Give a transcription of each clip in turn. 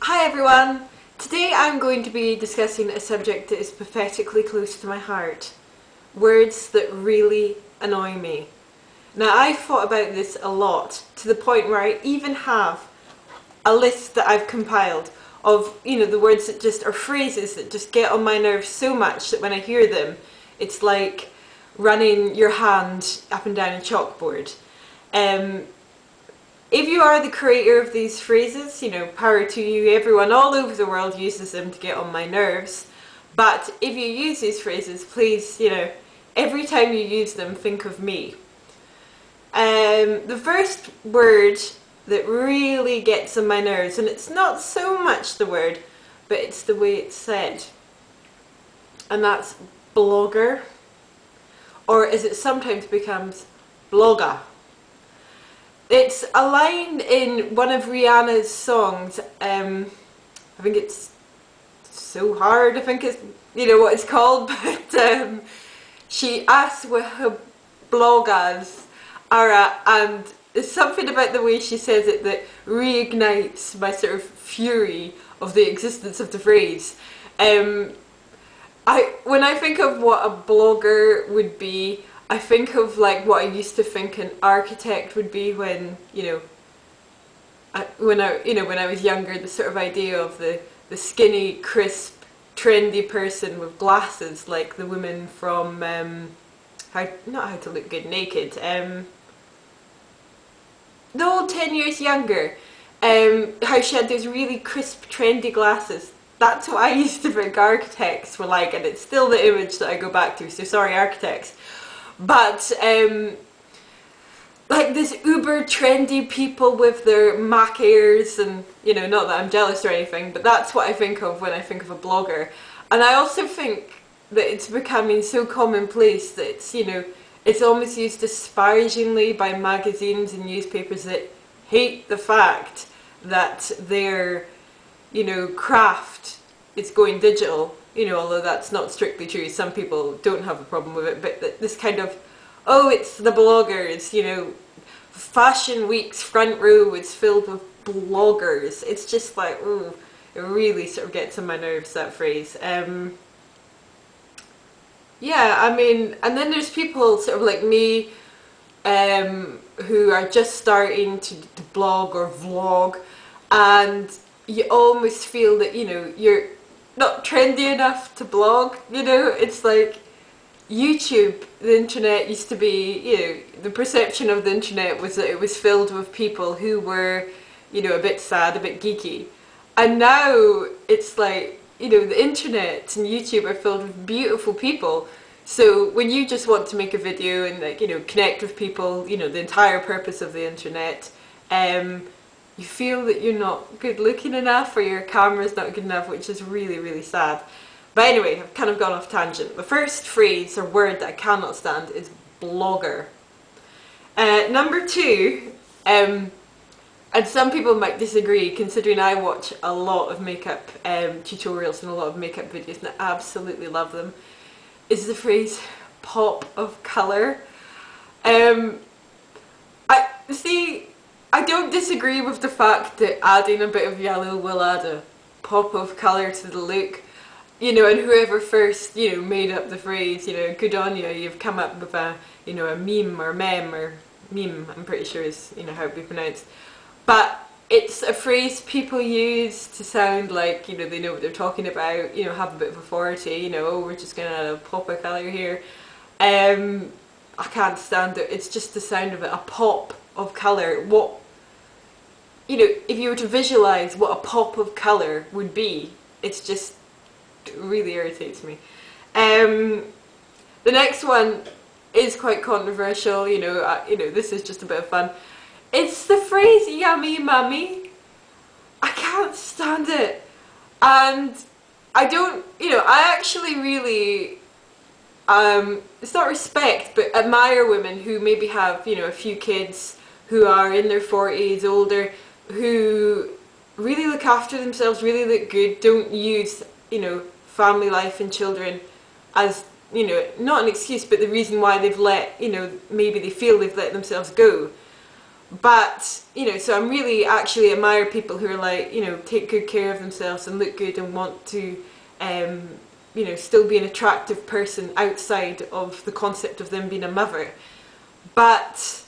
Hi everyone! Today I'm going to be discussing a subject that is pathetically close to my heart. Words that really annoy me. Now I've thought about this a lot, to the point where I even have a list that I've compiled of, the words that just are phrases that just get on my nerves so much that when I hear them, it's like running your hand up and down a chalkboard. If you are the creator of these phrases, power to you. Everyone all over the world uses them to get on my nerves. But if you use these phrases, please, every time you use them, think of me. The first word that really gets on my nerves, and it's not so much the word, but it's the way it's said. And that's blogger, or as it sometimes becomes, blogger. It's a line in one of Rihanna's songs. I think it's So Hard, I think it's, what it's called, but she asks what her bloggers are at, and there's something about the way she says it that reignites my sort of fury of the existence of the phrase. When I think of what a blogger would be, I think of like what I used to think an architect would be when, when I was younger, the sort of idea of the skinny, crisp, trendy person with glasses, like the woman from not How to Look Good Naked, the old 10 Years Younger, how she had those really crisp, trendy glasses. That's what I used to think architects were like, and it's still the image that I go back to, so sorry architects. But like this uber trendy people with their Mac Airs, and not that I'm jealous or anything, but that's what I think of when I think of a blogger. And I also think that it's becoming so commonplace that it's almost used disparagingly by magazines and newspapers that hate the fact that their craft is going digital. Although that's not strictly true, some people don't have a problem with it, but this kind of, oh, it's the bloggers, Fashion Week's front row is filled with bloggers. It's just like, ooh, it really sort of gets on my nerves, that phrase. Yeah, I mean, and then there's people sort of like me, who are just starting to blog or vlog, and you almost feel that, you're not trendy enough to blog, it's like YouTube, the internet used to be, the perception of the internet was that it was filled with people who were, a bit sad, a bit geeky. And now it's like, the internet and YouTube are filled with beautiful people. So when you just want to make a video and like, connect with people, the entire purpose of the internet, you feel that you're not good looking enough, or your camera's not good enough, which is really, really sad. But anyway, I've kind of gone off tangent. The first phrase or word that I cannot stand is blogger. Number two, and some people might disagree, considering I watch a lot of makeup tutorials and a lot of makeup videos, and I absolutely love them, is the phrase pop of colour. I don't disagree with the fact that adding a bit of yellow will add a pop of colour to the look. And whoever first, made up the phrase, good on you, you've come up with a, a meme or meme, or meme, I'm pretty sure is, how it would be pronounced. But it's a phrase people use to sound like, they know what they're talking about, have a bit of authority, oh, we're just going to add a pop of colour here. I can't stand it. It's just the sound of it, a pop of colour. What, if you were to visualise what a pop of colour would be, it really irritates me. The next one is quite controversial, this is just a bit of fun. It's the phrase yummy mummy. I can't stand it. And I don't, I actually really, it's not respect, but admire women who maybe have, a few kids, who are in their 40s, older, who really look after themselves, really look good, don't use, family life and children as, not an excuse, but the reason why they've let, maybe they feel they've let themselves go. But, you know, so I'm really actually admire people who are like, you know, take good care of themselves and look good and want to, you know, still be an attractive person outside of the concept of them being a mother. But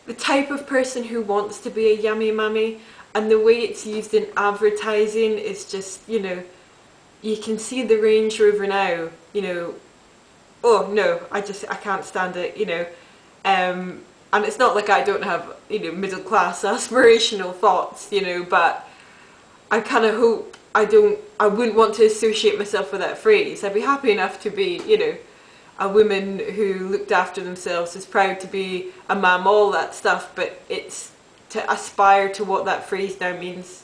the type of person who wants to be a yummy mummy and the way it's used in advertising is just, you know, you can see the Range Rover now, you know, oh no, I can't stand it, you know. And it's not like I don't have, you know, middle class aspirational thoughts, you know, but I kind of hope I wouldn't want to associate myself with that phrase. I'd be happy enough to be, you know, a woman who looked after themselves, is proud to be a mum, all that stuff, but it's to aspire to what that phrase now means.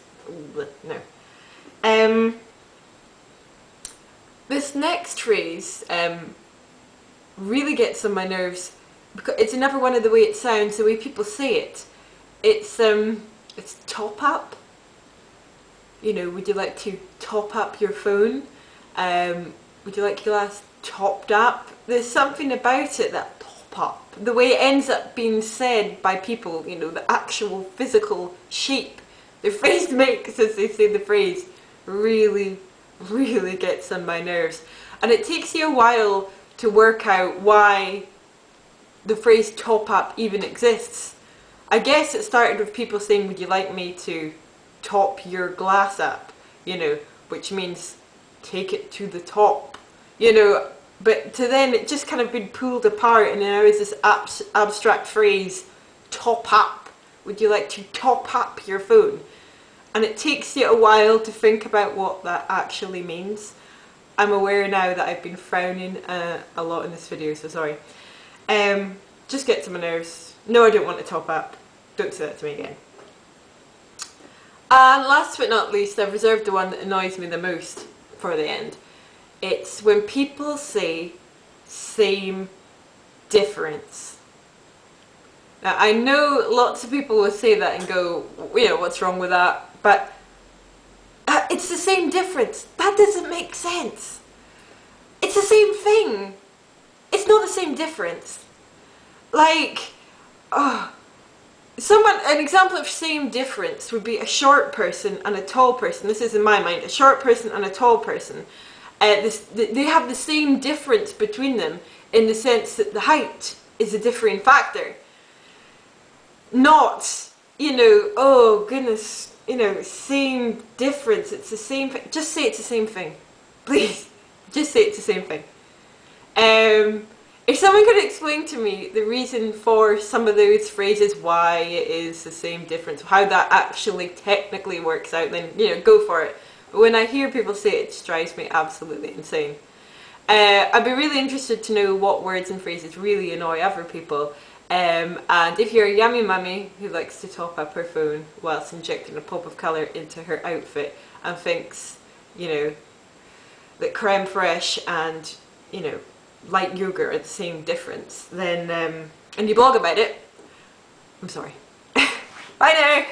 No. This next phrase really gets on my nerves because it's another one of the way it sounds, the way people say it. It's top up. You know, would you like to top up your phone? Would you like your glass topped up? There's something about it, that top up. The way it ends up being said by people, you know, the actual physical shape their face makes as they say the phrase really, really gets on my nerves. And it takes you a while to work out why the phrase top up even exists. I guess it started with people saying, would you like me to top your glass up? You know, which means take it to the top. You know, but to then it just kind of been pulled apart and now is this abstract phrase, top up. Would you like to top up your phone? And it takes you a while to think about what that actually means. I'm aware now that I've been frowning a lot in this video, so sorry. Just gets on my nerves. No, I don't want to top up. Don't say that to me again. And last but not least, I've reserved the one that annoys me the most for the end. It's when people say same difference. Now, I know lots of people will say that and go, you know, what's wrong with that? But it's the same difference. That doesn't make sense. It's the same thing. It's not the same difference. Like, an example of same difference would be a short person and a tall person. This is in my mind, a short person and a tall person. They have the same difference between them in the sense that the height is a differing factor. Not, you know, oh goodness, you know, same difference, it's the same thing. Just say it's the same thing. Please, just say it's the same thing. If someone could explain to me the reason for some of those phrases, why it is the same difference, how that actually technically works out, then, you know, go for it. But when I hear people say it, it just drives me absolutely insane. I'd be really interested to know what words and phrases really annoy other people. And if you're a yummy mummy who likes to top up her phone whilst injecting a pop of colour into her outfit and thinks, you know, that creme fraiche and, you know, light yogurt are the same difference, then, and you blog about it, I'm sorry. Bye now!